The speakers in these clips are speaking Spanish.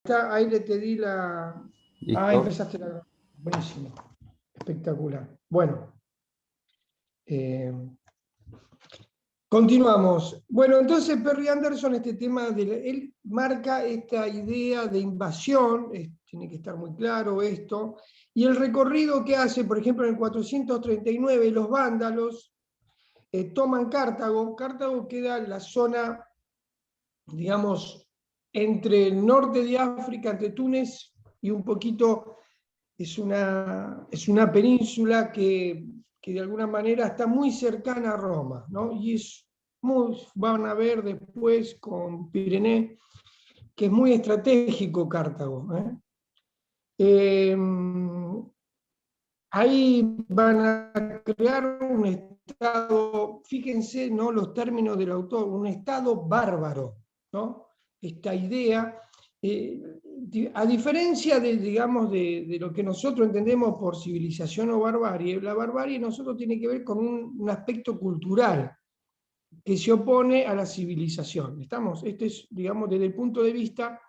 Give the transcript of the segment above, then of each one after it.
Ahí te di la... Ah, ¿Listo? empezaste la... Buenísimo. Espectacular. Bueno. Continuamos. Bueno, entonces Perry Anderson, este tema, él marca esta idea de invasión, tiene que estar muy claro esto, y el recorrido que hace, por ejemplo, en el 439, los vándalos toman Cartago. Cartago queda en la zona, digamos, entre el norte de África, entre Túnez y un poquito, es una península que de alguna manera está muy cercana a Roma, ¿no? Y van a ver después con Pirené, que es muy estratégico Cartago. Eh, Ahí van a crear un estado, fíjense, ¿no?, los términos del autor, un estado bárbaro, ¿no? Esta idea, a diferencia de, digamos, de lo que nosotros entendemos por civilización o barbarie, la barbarie nosotros tiene que ver con un aspecto cultural que se opone a la civilización. ¿Estamos? Esto es, digamos, desde el punto de vista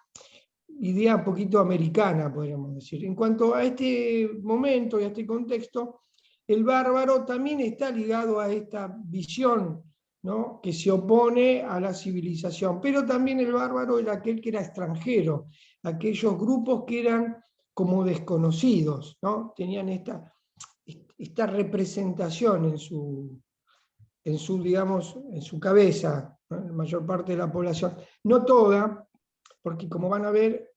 idea un poquito americana, podríamos decir. En cuanto a este momento y a este contexto, el bárbaro también está ligado a esta visión, ¿no?, que se opone a la civilización, pero también el bárbaro era aquel que era extranjero, aquellos grupos que eran como desconocidos, ¿no? Tenían esta representación digamos, en su cabeza, ¿no?, en la mayor parte de la población. No toda, porque como van a ver,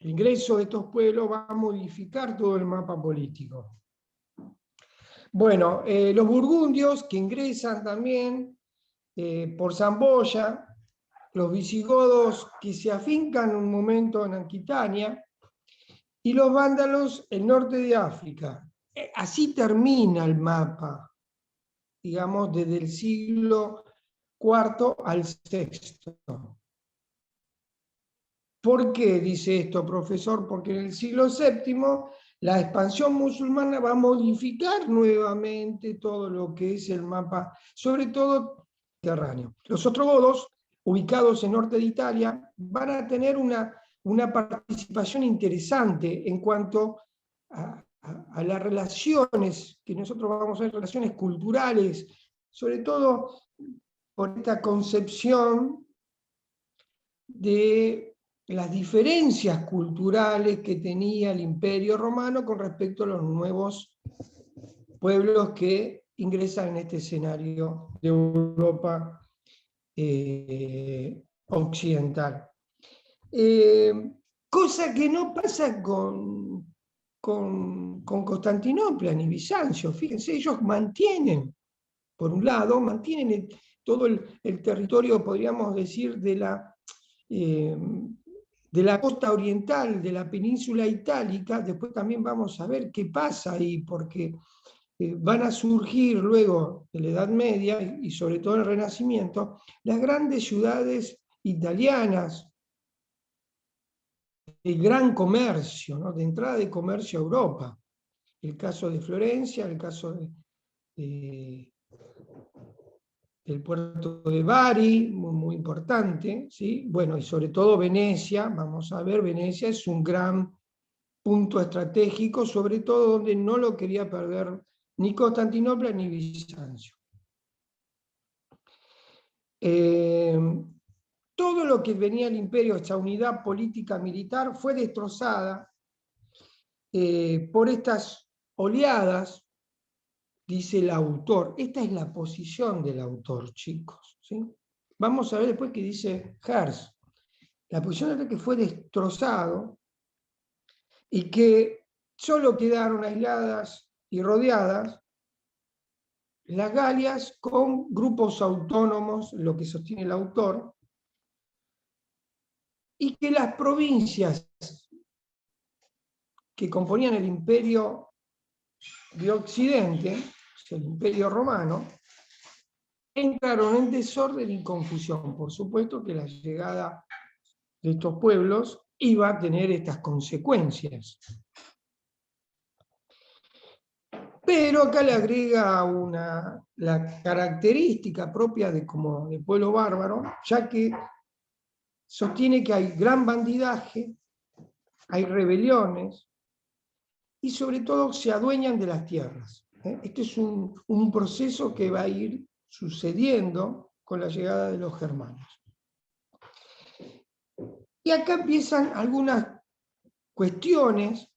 el ingreso de estos pueblos va a modificar todo el mapa político. Bueno, los burgundios que ingresan también por Zamboya, los visigodos que se afincan un momento en Aquitania, y los vándalos el norte de África. Así termina el mapa, digamos, desde el siglo IV al VI. ¿Por qué dice esto, profesor? Porque en el siglo VII la expansión musulmana va a modificar nuevamente todo lo que es el mapa, sobre todo mediterráneo. Los ostrogodos, ubicados en norte de Italia, van a tener una participación interesante en cuanto a las relaciones, que nosotros vamos a ver, relaciones culturales, sobre todo por esta concepción de las diferencias culturales que tenía el Imperio Romano con respecto a los nuevos pueblos que ingresan en este escenario de Europa occidental. Cosa que no pasa con Constantinopla ni Bizancio. Fíjense, ellos mantienen, por un lado, mantienen todo el territorio, podríamos decir, de la costa oriental de la península itálica. Después también vamos a ver qué pasa ahí, porque van a surgir luego de la Edad Media y sobre todo en el Renacimiento las grandes ciudades italianas, el gran comercio, ¿no?, de entrada de comercio a Europa. El caso de Florencia, el caso del puerto de Bari, muy, muy importante, ¿sí? Bueno, y sobre todo Venecia, vamos a ver, Venecia es un gran punto estratégico, sobre todo donde no lo quería perder ni Constantinopla ni Bizancio. Todo lo que venía del imperio, esta unidad política militar, fue destrozada por estas oleadas, dice el autor. Esta es la posición del autor, chicos, ¿sí? Vamos a ver después qué dice Hertz. La posición es que fue destrozado y que solo quedaron aisladas y rodeadas las Galias con grupos autónomos, lo que sostiene el autor, y que las provincias que componían el imperio de Occidente, el imperio romano, entraron en desorden y confusión. Por supuesto que la llegada de estos pueblos iba a tener estas consecuencias. Pero acá le agrega la característica propia de pueblo bárbaro, ya que sostiene que hay gran bandidaje, hay rebeliones, y sobre todo se adueñan de las tierras. Este es un proceso que va a ir sucediendo con la llegada de los germanos. Y acá empiezan algunas cuestiones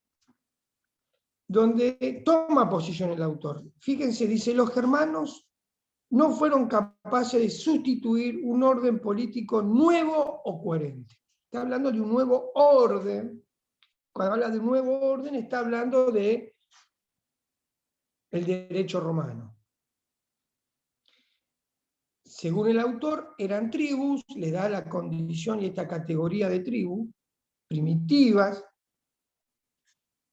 donde toma posición el autor. Fíjense, dice, los germanos no fueron capaces de sustituir un orden político nuevo o coherente. Está hablando de un nuevo orden. Cuando habla de un nuevo orden, está hablando de el derecho romano. Según el autor, eran tribus, le da la condición y esta categoría de tribu, primitivas,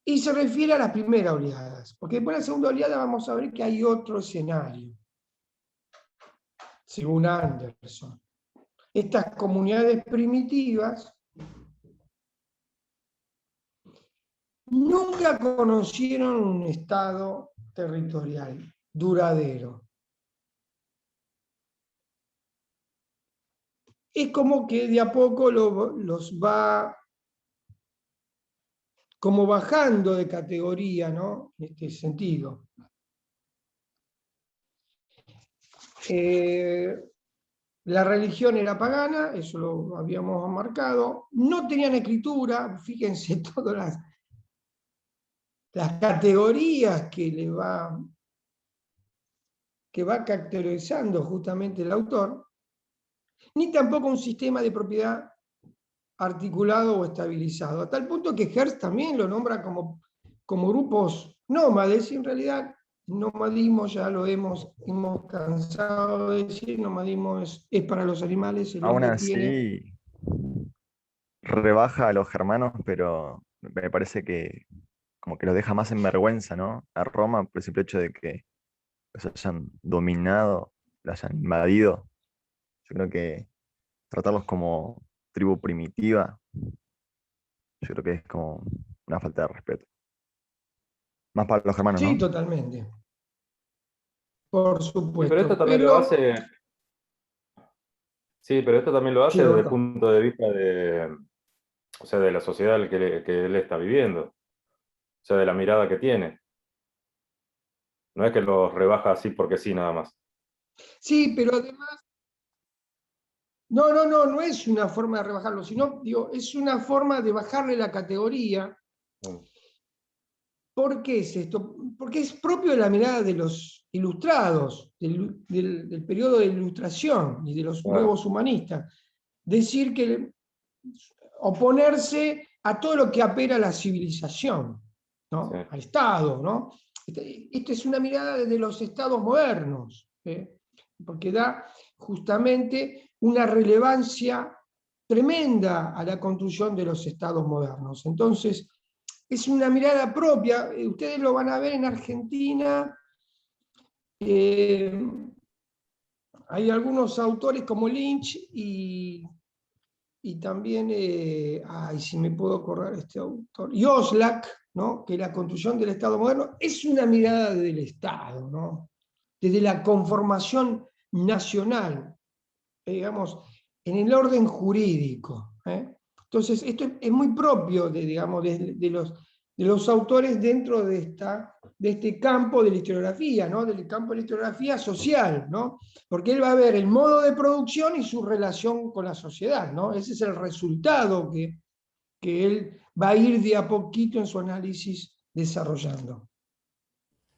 y se refiere a las primeras oleadas, porque después de la segunda oleada vamos a ver que hay otro escenario, según Anderson. Estas comunidades primitivas nunca conocieron un estado territorial duradero. Es como que de a poco los va como bajando de categoría, ¿no? En este sentido. La religión era pagana, eso lo habíamos marcado. No tenían escritura, fíjense todas las categorías que va caracterizando justamente el autor, ni tampoco un sistema de propiedad articulado o estabilizado, a tal punto que Hertz también lo nombra como grupos nómades, y en realidad nomadismo ya lo hemos cansado de decir, nomadismo es para los animales, el Aún hombre tiene... así, rebaja a los germanos, pero me parece que como que los deja más en vergüenza, ¿no? A Roma, por el simple hecho de que los hayan dominado, los hayan invadido. Yo creo que tratarlos como tribu primitiva, yo creo que es como una falta de respeto. Más para los germanos, Sí, ¿no? totalmente, por Sí, pero esto supuesto, también lo pero... hace, sí, pero esto también lo Sí, hace desde el Roberto. punto de vista o sea, de la sociedad en la que él está viviendo, o sea, de la mirada que tiene. No es que los rebaja así porque sí, nada más. Sí, pero además, no es una forma de rebajarlo, sino, digo, es una forma de bajarle la categoría. Mm. ¿Por qué es esto? Porque es propio de la mirada de los ilustrados, del periodo de ilustración y de los Claro, nuevos humanistas. Decir que oponerse a todo lo que apela a la civilización, sí. ¿no? Al Estado, ¿no? Esta es una mirada desde los estados modernos, porque da justamente una relevancia tremenda a la construcción de los estados modernos. Entonces, es una mirada propia, ustedes lo van a ver en Argentina, hay algunos autores como Lynch y también, si me puedo acordar este autor, Yoslak, ¿no? Que la construcción del Estado moderno es una mirada del Estado, ¿no? Desde la conformación nacional, digamos, en el orden jurídico. Entonces, esto es muy propio digamos, de los autores dentro de este campo de la historiografía, ¿no? Del campo de la historiografía social, ¿no? Porque él va a ver el modo de producción y su relación con la sociedad, ¿no? Ese es el resultado que él va a ir de a poquito en su análisis desarrollando.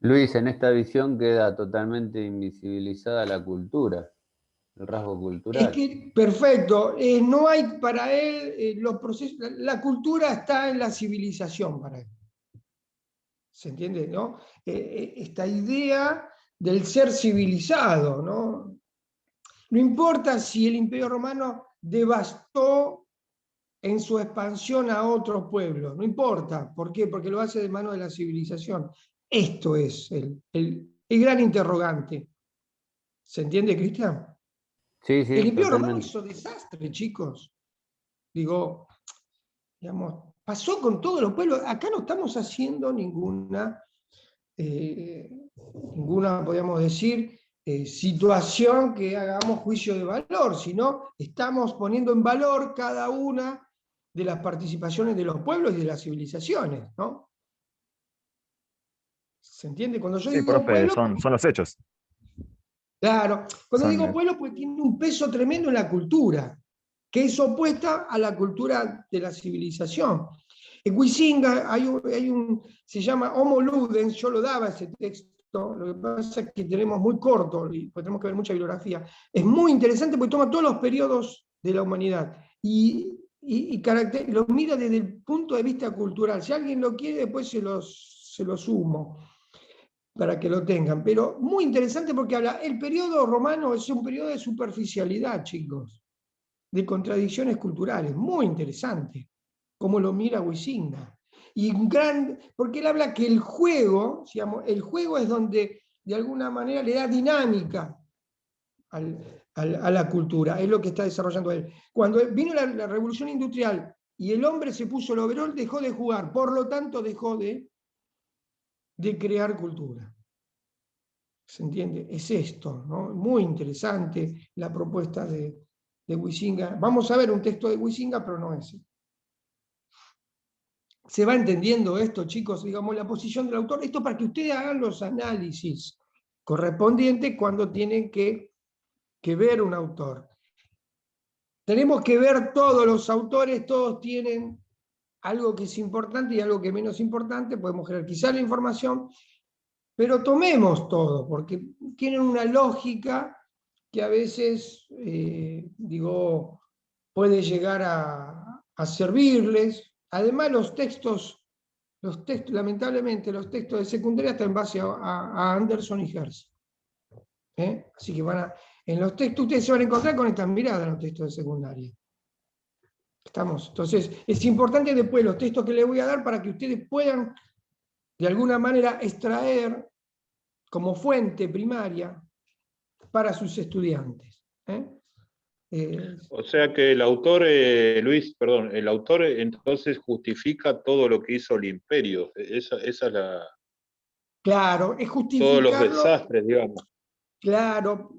Luis, en esta visión queda totalmente invisibilizada la cultura, el rasgo Es cultural. que, perfecto, no hay para él los procesos, la cultura está en la civilización para él. ¿Se entiende? ¿No? Esta idea del ser civilizado, ¿no? No importa si el Imperio Romano devastó en su expansión a otros pueblos, no importa. ¿Por qué? Porque lo hace de mano de la civilización. Esto es el gran interrogante. ¿Se entiende, Cristian? Sí, El sí, Imperio Romano totalmente. hizo desastre, chicos. Digo, digamos, pasó con todos los pueblos. Acá no estamos haciendo ninguna, podríamos decir, situación que hagamos juicio de valor, sino estamos poniendo en valor cada una de las participaciones de los pueblos y de las civilizaciones, ¿no? ¿Se entiende? Cuando yo Sí, digo profe, pueblo, son los hechos. claro, cuando digo Son, pueblo, pues tiene un peso tremendo en la cultura, que es opuesta a la cultura de la civilización. En Huizinga se llama Homo Ludens, yo lo daba ese texto, lo que pasa es que tenemos muy corto, y pues tenemos que ver mucha bibliografía. Es muy interesante porque toma todos los periodos de la humanidad y lo mira desde el punto de vista cultural. Si alguien lo quiere, después se lo sumo para que lo tengan. Pero muy interesante porque habla, el periodo romano es un periodo de superficialidad, chicos, de contradicciones culturales, muy interesante, como lo mira Huizinga. Y porque él habla que el juego, digamos, el juego es donde de alguna manera le da dinámica a la cultura, es lo que está desarrollando él. Cuando vino la revolución industrial y el hombre se puso el overol, dejó de jugar, por lo tanto dejó de crear cultura. ¿Se entiende? Es esto, ¿no? Muy interesante la propuesta de Huizinga. Vamos a ver un texto de Huizinga, pero no ese. ¿Se va entendiendo esto, chicos? Digamos, la posición del autor. Esto para que ustedes hagan los análisis correspondientes cuando tienen que ver un autor. Tenemos que ver todos los autores, todos tienen algo que es importante y algo que es menos importante. Podemos jerarquizar la información, pero tomemos todo, porque tienen una lógica que a veces, puede llegar a servirles. Además, los textos, lamentablemente, los textos de secundaria están en base a Anderson y Hertz. Así que en los textos ustedes se van a encontrar con estas miradas en los textos de secundaria. ¿Estamos? Entonces, es importante después los textos que les voy a dar para que ustedes puedan, de alguna manera, extraer como fuente primaria para sus estudiantes. O sea que el autor, Luis, perdón, el autor entonces justifica todo lo que hizo el imperio. Esa es la... Claro, es Todos los justificarlo. desastres, digamos. Claro.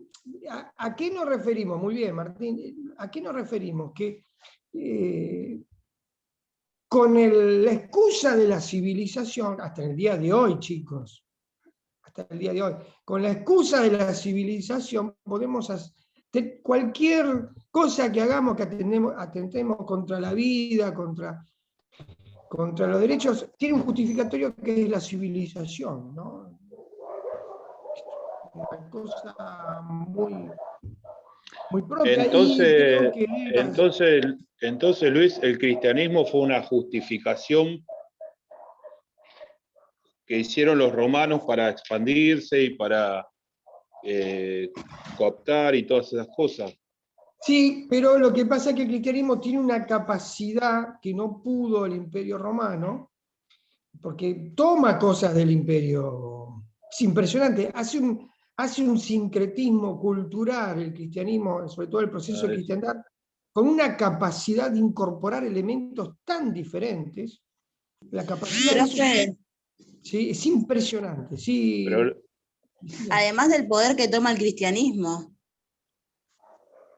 ¿A qué nos referimos? Muy bien, Martín. ¿A qué nos referimos? Que con la excusa de la civilización, hasta el día de hoy, chicos, hasta el día de hoy, con la excusa de la civilización podemos hacer cualquier cosa que hagamos que atentemos contra la vida, contra los derechos, tiene un justificatorio que es la civilización, ¿no? Una cosa muy propia. Entonces, Luis, el cristianismo fue una justificación que hicieron los romanos para expandirse y para cooptar y todas esas cosas. Sí, pero lo que pasa es que el cristianismo tiene una capacidad que no pudo el Imperio Romano, porque toma cosas del imperio. Es impresionante, hace un sincretismo cultural el cristianismo, sobre todo el proceso de cristiandad, con una capacidad de incorporar elementos tan diferentes. La capacidad sí, es impresionante. Sí. Pero, además del poder que toma el cristianismo.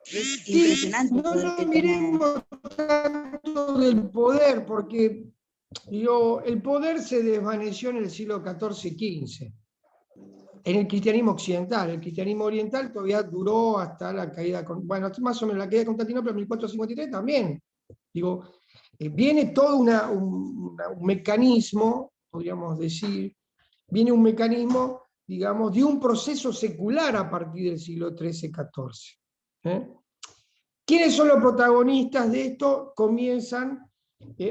Es impresionante. No miremos tanto del poder, porque el poder se desvaneció en el siglo XIV y XV, en el cristianismo occidental. El cristianismo oriental todavía duró hasta la caída, más o menos la caída de Constantinopla en 1453 también. Viene todo un mecanismo, podríamos decir, viene un mecanismo, digamos, de un proceso secular a partir del siglo XIII-XIV. ¿Quiénes son los protagonistas de esto? Comienzan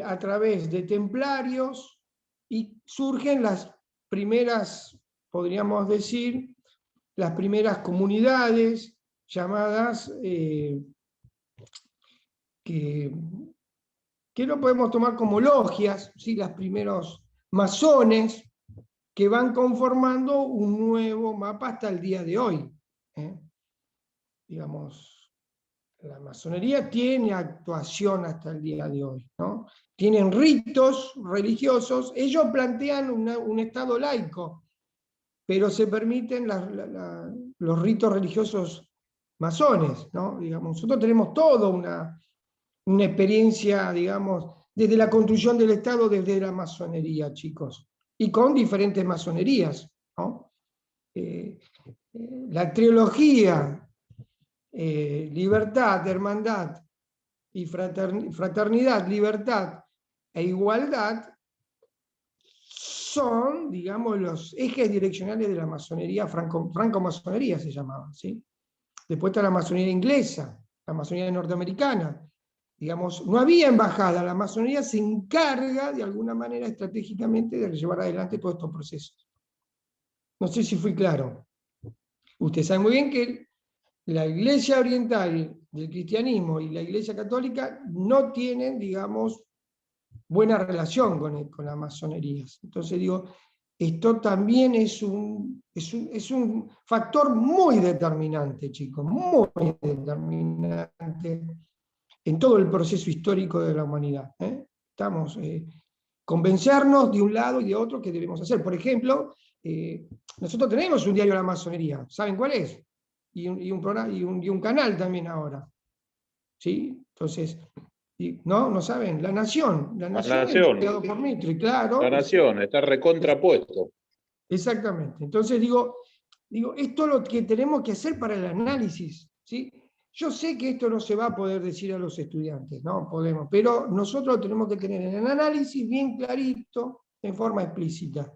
a través de templarios y surgen las primeras, podríamos decir, las primeras comunidades llamadas, que lo podemos tomar como logias, ¿sí? Los primeros masones que van conformando un nuevo mapa hasta el día de hoy. Digamos, la masonería tiene actuación hasta el día de hoy, ¿no? Tienen ritos religiosos, ellos plantean un estado laico, pero se permiten los ritos religiosos masones, ¿no? Digamos, nosotros tenemos toda una experiencia, digamos, desde la construcción del Estado, desde la masonería, chicos, y con diferentes masonerías, ¿no? La trilogía, libertad, hermandad y fraternidad, libertad e igualdad, son, digamos, los ejes direccionales de la masonería, franco-masonería se llamaba, ¿sí? Después está la masonería inglesa, la masonería norteamericana. Digamos, no había embajada, la masonería se encarga de alguna manera estratégicamente de llevar adelante todos estos procesos. No sé si fui claro. Usted sabe muy bien que la Iglesia oriental del cristianismo y la Iglesia católica no tienen, digamos, buena relación con las masonerías. Entonces digo, esto también es un factor muy determinante, chicos, muy determinante en todo el proceso histórico de la humanidad. Estamos, convencernos de un lado y de otro que debemos hacer. Por ejemplo, nosotros tenemos un diario de la masonería, ¿saben cuál es? Y un canal también ahora. ¿Sí? Entonces, ¿no saben? La Nación creado por Mitre, claro. La Nación, está recontrapuesto. Exactamente. Entonces digo, esto es lo que tenemos que hacer para el análisis, ¿sí? Yo sé que esto no se va a poder decir a los estudiantes, no podemos, pero nosotros tenemos que tener en el análisis bien clarito, en forma explícita.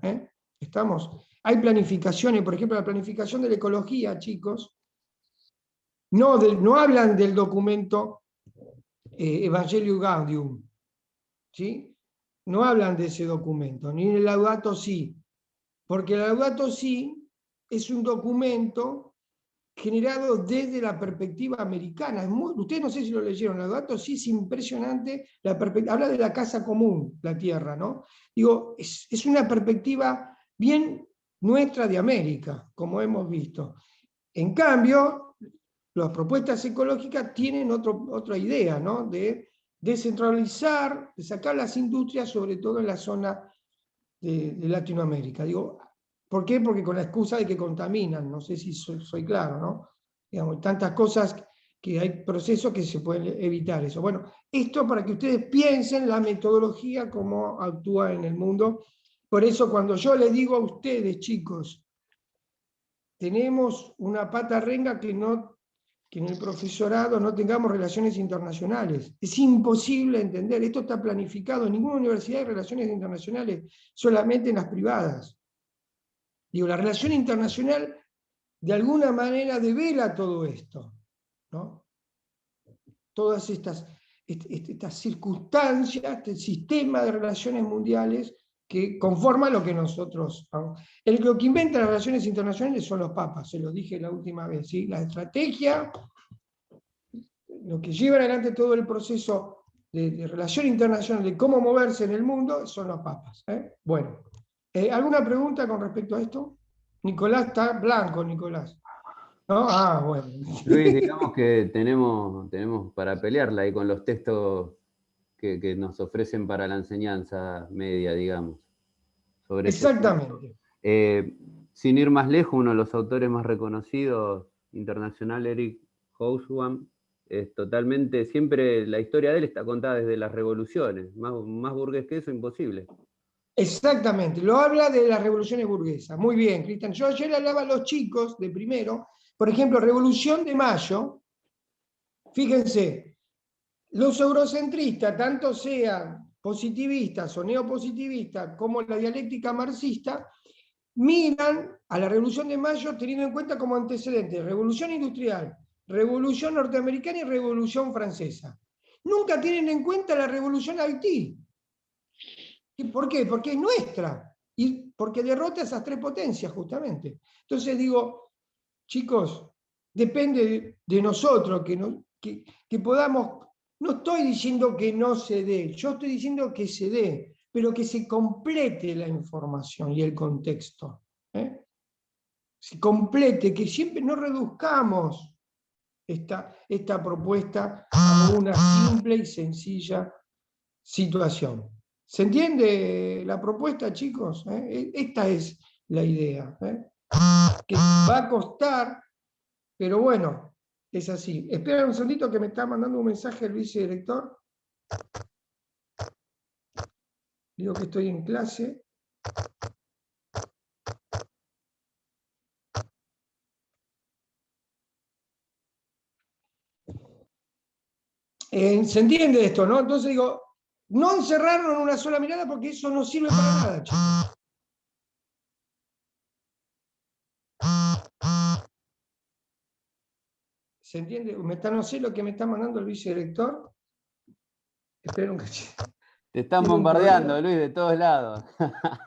¿Estamos? Hay planificaciones, por ejemplo, la planificación de la ecología, chicos, no hablan del documento Evangelio Gaudium, ¿sí? No hablan de ese documento, ni el Laudato Si, porque el Laudato Si es un documento generado desde la perspectiva americana. Ustedes no sé si lo leyeron, el Laudato Si es impresionante, habla de la casa común, la tierra, ¿no? Digo, es una perspectiva bien nuestra de América, como hemos visto. En cambio, las propuestas ecológicas tienen otra idea, ¿no? De descentralizar, de sacar las industrias, sobre todo en la zona de Latinoamérica. Digo, ¿por qué? Porque con la excusa de que contaminan, no sé si soy claro, ¿no? Digamos, tantas cosas que hay procesos que se pueden evitar eso. Bueno, esto para que ustedes piensen la metodología, cómo actúa en el mundo. Por eso cuando yo les digo a ustedes, chicos, tenemos una pata renga que en el profesorado no tengamos relaciones internacionales. Es imposible entender, esto está planificado, en ninguna universidad hay relaciones internacionales, solamente en las privadas. Digo, la relación internacional de alguna manera devela todo esto, ¿no? Todas estas circunstancias, este sistema de relaciones mundiales que conforma lo que nosotros... Lo que inventa las relaciones internacionales son los papas, se los dije la última vez, ¿sí? La estrategia, lo que lleva adelante todo el proceso de relación internacional, de cómo moverse en el mundo, son los papas. Bueno, ¿alguna pregunta con respecto a esto? Nicolás está blanco, Nicolás. ¿No? Ah, bueno. Luis, digamos que tenemos para pelearla ahí con los textos que nos ofrecen para la enseñanza media, digamos. Sobre exactamente. Sin ir más lejos, uno de los autores más reconocidos internacional, Eric Hobsbawm, es totalmente, siempre la historia de él está contada desde las revoluciones, más burgués que eso, imposible. Exactamente, lo habla de las revoluciones burguesas. Muy bien, Cristian. Yo ayer hablaba a los chicos de primero, por ejemplo, Revolución de Mayo, fíjense, los eurocentristas, tanto sean positivistas o neopositivistas como la dialéctica marxista, miran a la Revolución de Mayo teniendo en cuenta como antecedentes Revolución Industrial, Revolución Norteamericana y Revolución Francesa. Nunca tienen en cuenta la Revolución Haití. ¿Y por qué? Porque es nuestra, y porque derrota a esas tres potencias, justamente. Entonces digo, chicos, depende de nosotros que podamos, no estoy diciendo que no se dé, yo estoy diciendo que se dé, pero que se complete la información y el contexto. Se complete, que siempre no reduzcamos esta propuesta a una simple y sencilla situación. ¿Se entiende la propuesta, chicos? Esta es la idea. Que va a costar, pero bueno, es así. Espera un segundito que me está mandando un mensaje el vicedirector. Digo que estoy en clase. ¿Se entiende esto, no? Entonces digo, no encerrarnos en una sola mirada porque eso no sirve para nada, chicos. ¿Se entiende? No sé lo que me está mandando el vicedirector. Espera un cachito. Te están bombardeando, Luis, de todos lados.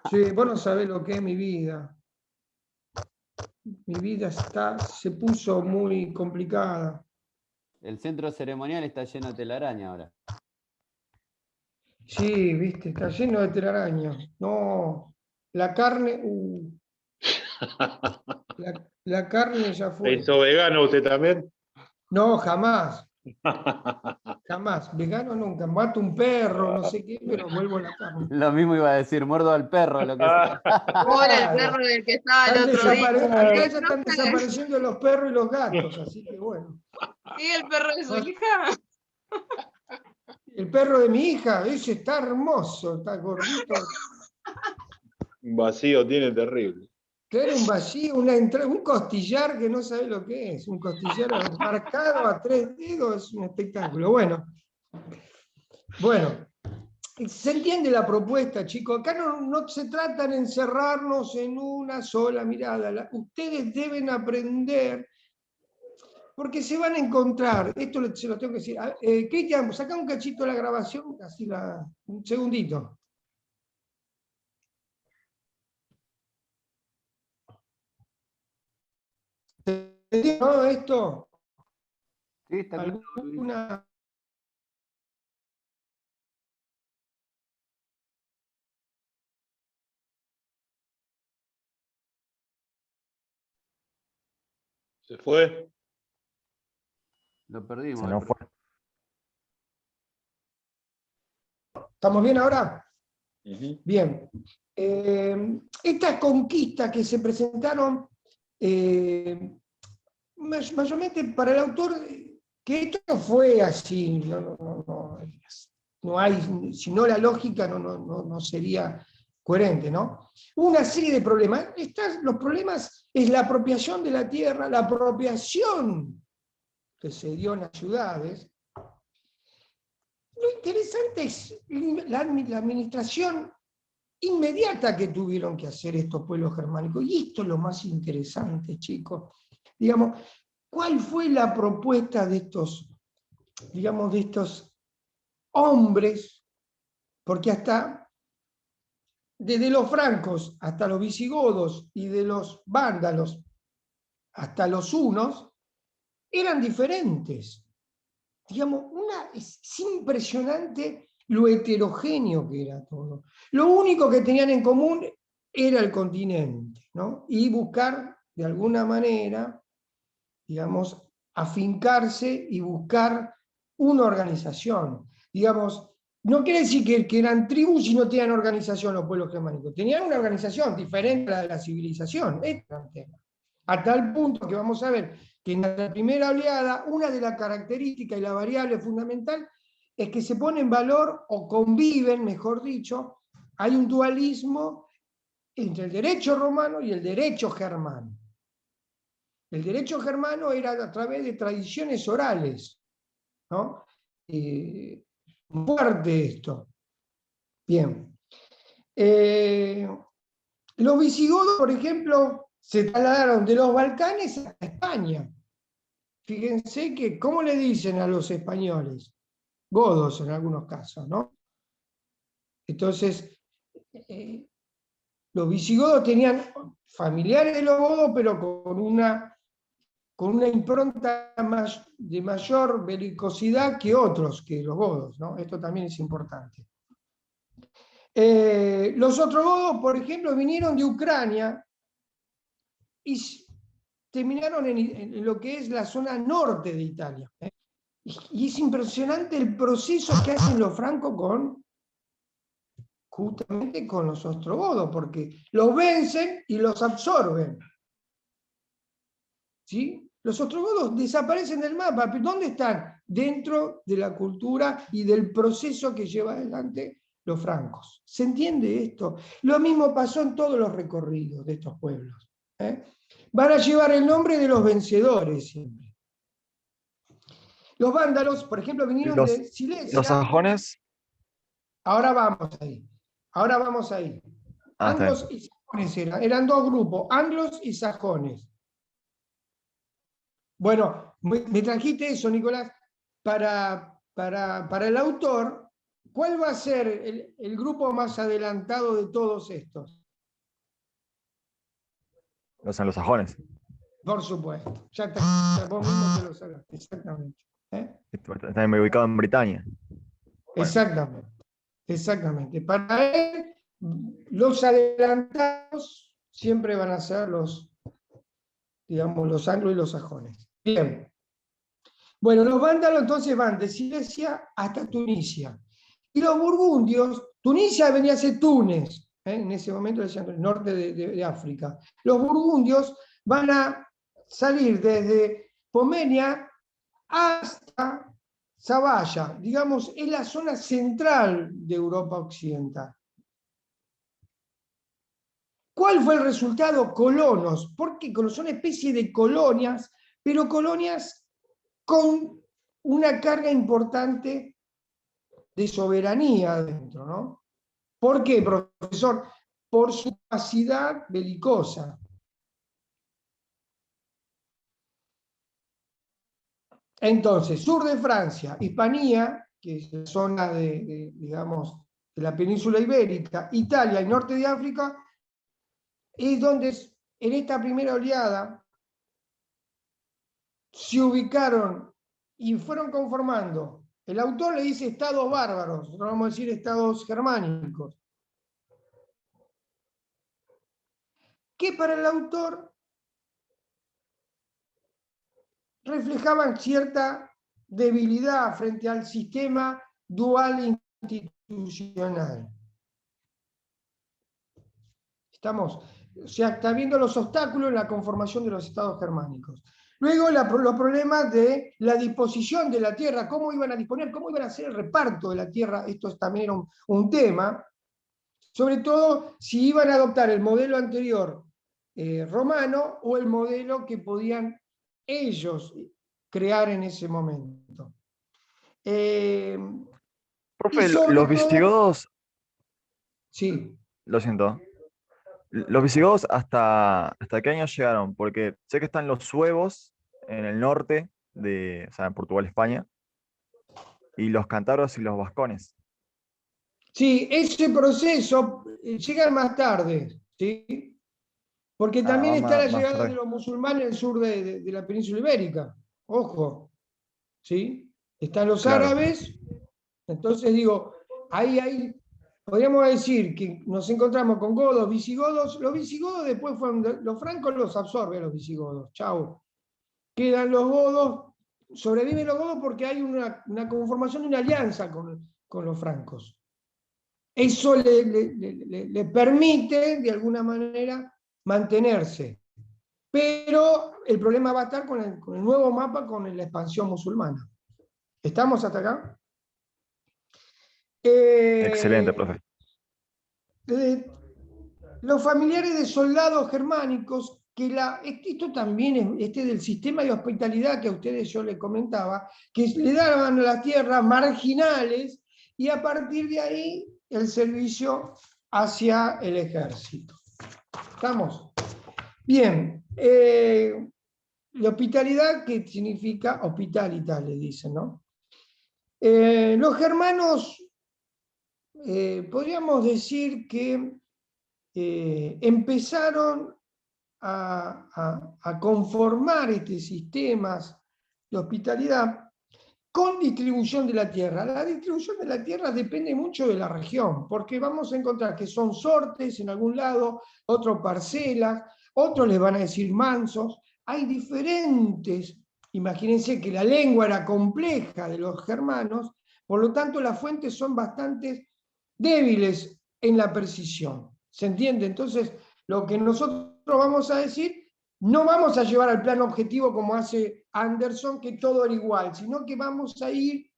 Sí, vos no sabés lo que es mi vida. Mi vida se puso muy complicada. El centro ceremonial está lleno de telaraña ahora. Sí, viste, está lleno de telaraña. No, la carne... La carne ya ¿Se fue. hizo vegano usted también? No, jamás. Jamás. Vegano nunca. Mato un perro, no sé qué, pero vuelvo a la carne. Lo mismo iba a decir, muerdo al perro, lo que sea. Pobre el perro del que estaba el otro día. Acá ya están desapareciendo los perros y los gatos, así que bueno. ¿Y el perro de su hija? El perro de mi hija, ese está hermoso, está gordito. Un vacío tiene terrible. Que era un vacío, un costillar que no sabe lo que es. Un costillar marcado a 3 dedos, es un espectáculo. Bueno, se entiende la propuesta, chicos. Acá no se trata de encerrarnos en una sola mirada. Ustedes deben aprender, porque se van a encontrar. Esto se lo tengo que decir. Cristian, saca un cachito de la grabación, así un segundito. ¿No? Esto. Sí, está claro, ¿Alguna... ¿Se fue? Lo perdimos. Se nos fue. ¿Estamos bien ahora? Uh-huh. Bien. Estas conquistas que se presentaron, mayormente para el autor, que esto fue así, no hay, si no la lógica no sería coherente, ¿no? Una serie de problemas. Los problemas es la apropiación de la tierra, la apropiación que se dio en las ciudades. Lo interesante es la administración inmediata que tuvieron que hacer estos pueblos germánicos. Y esto es lo más interesante, chicos. Digamos, ¿cuál fue la propuesta de estos, digamos, de estos hombres? Porque desde los francos hasta los visigodos y de los vándalos hasta los hunos, eran diferentes. Digamos, es impresionante lo heterogéneo que era todo. Lo único que tenían en común era el continente, ¿no? Y buscar, de alguna manera, digamos, afincarse y buscar una organización. Digamos, no quiere decir que eran tribus y no tenían organización los pueblos germánicos. Tenían una organización diferente a la de la civilización. Este era el tema. A tal punto que vamos a ver que en la primera oleada, una de las características y la variable fundamental es que se pone en valor, o conviven, mejor dicho, hay un dualismo entre el derecho romano y el derecho germano. El derecho germano era a través de tradiciones orales, ¿no? Fuerte esto. Bien. Los visigodos, por ejemplo, se trasladaron de los Balcanes a España. Fíjense que, ¿cómo le dicen a los españoles? Godos en algunos casos, ¿no? Entonces, los visigodos tenían familiares de los godos, pero con una impronta de mayor belicosidad que otros, que los godos, ¿no? Esto también es importante. Los ostrogodos, por ejemplo, vinieron de Ucrania y terminaron en lo que es la zona norte de Italia. Y es impresionante el proceso que hacen los francos justamente con los ostrogodos, porque los vencen y los absorben. ¿Sí? Los ostrogodos desaparecen del mapa. ¿Dónde están? dentro de la cultura y del proceso que lleva adelante los francos. ¿Se entiende esto? Lo mismo pasó en todos los recorridos de estos pueblos. Van a llevar el nombre de los vencedores siempre. Los vándalos, por ejemplo, vinieron de Silesia. ¿Los sajones? Ahora vamos ahí. Anglos y sajones eran dos grupos, anglos y sajones. Bueno, me trajiste eso, Nicolás, para el autor. ¿Cuál va a ser el grupo más adelantado de todos estos? Los anglosajones. Por supuesto. Ya está, vos mismo te lo sacaste, exactamente. Están ubicados en Britania. Bueno. Exactamente. Para él, los adelantados siempre van a ser los anglos y los sajones. Bien. Bueno, los vándalos entonces van de Silesia hasta Tunisia. Y los burgundios, Tunisia venía a ser Túnez, en ese momento decían el norte de África. Los burgundios van a salir desde Pomenia hasta Zavalla, digamos, es la zona central de Europa Occidental. ¿Cuál fue el resultado? Colonos, porque son especie de colonias, pero colonias con una carga importante de soberanía dentro, ¿no? ¿Por qué, profesor? Por su capacidad belicosa. Entonces, sur de Francia, Hispania, que es la zona digamos, de la península ibérica, Italia y norte de África, es donde en esta primera oleada se ubicaron y fueron conformando. El autor le dice estados bárbaros, no vamos a decir estados germánicos, que para el autor reflejaban cierta debilidad frente al sistema dual institucional. Estamos, o sea, está viendo los obstáculos en la conformación de los estados germánicos. Luego los problemas de la disposición de la tierra, cómo iban a disponer, cómo iban a hacer el reparto de la tierra, esto también era un tema, sobre todo si iban a adoptar el modelo anterior romano o el modelo que podían ellos crear en ese momento. Profe, los visigodos... Sí. Lo siento. ¿Los visigodos hasta qué año llegaron? Porque sé que están los suevos en el norte, o sea, en Portugal, España, y los cántabros y los vascones. Sí, ese proceso llega más tarde, ¿sí? Porque también está la llegada de los musulmanes al sur de la península ibérica. Ojo, ¿sí? Están los árabes, entonces digo, ahí podríamos decir que nos encontramos con godos, visigodos. Los visigodos después fueron, los francos los absorben los visigodos, chau. Quedan los godos, sobreviven los godos porque hay una conformación de una alianza con los francos. Eso le permite, de alguna manera, mantenerse. Pero el problema va a estar con el nuevo mapa, con la expansión musulmana. ¿Estamos hasta acá? Excelente, profe. Los familiares de soldados germánicos, esto también es del sistema de hospitalidad que a ustedes yo les comentaba, que le daban a las tierras marginales y a partir de ahí el servicio hacia el ejército. ¿Estamos? Bien. La hospitalidad, que significa hospitalidad, le dicen, ¿no? Los germanos, podríamos decir que empezaron a conformar sistemas de hospitalidad con distribución de la tierra. La distribución de la tierra depende mucho de la región, porque vamos a encontrar que son sortes en algún lado, otros parcelas, otros les van a decir mansos. Hay diferentes, imagínense que la lengua era compleja de los germanos, por lo tanto las fuentes son bastante débiles en la precisión. ¿Se entiende? Entonces, lo que nosotros vamos a decir, no vamos a llevar al plano objetivo como hace Anderson, que todo era igual, sino que vamos a ir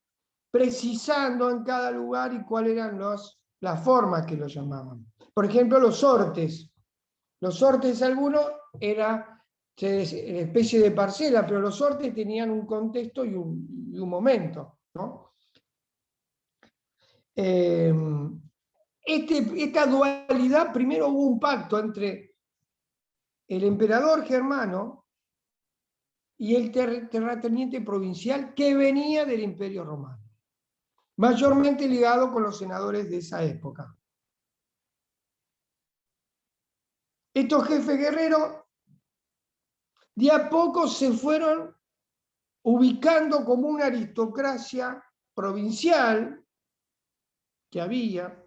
precisando en cada lugar y cuáles eran las formas que lo llamaban. Por ejemplo, los sortes. Los sortes algunos era especie de parcela, pero los sortes tenían un contexto y un momento, ¿no? Esta dualidad, primero hubo un pacto entre el emperador germano y el terrateniente provincial que venía del Imperio Romano, mayormente ligado con los senadores de esa época. Estos jefes guerreros de a poco se fueron ubicando como una aristocracia provincial que había,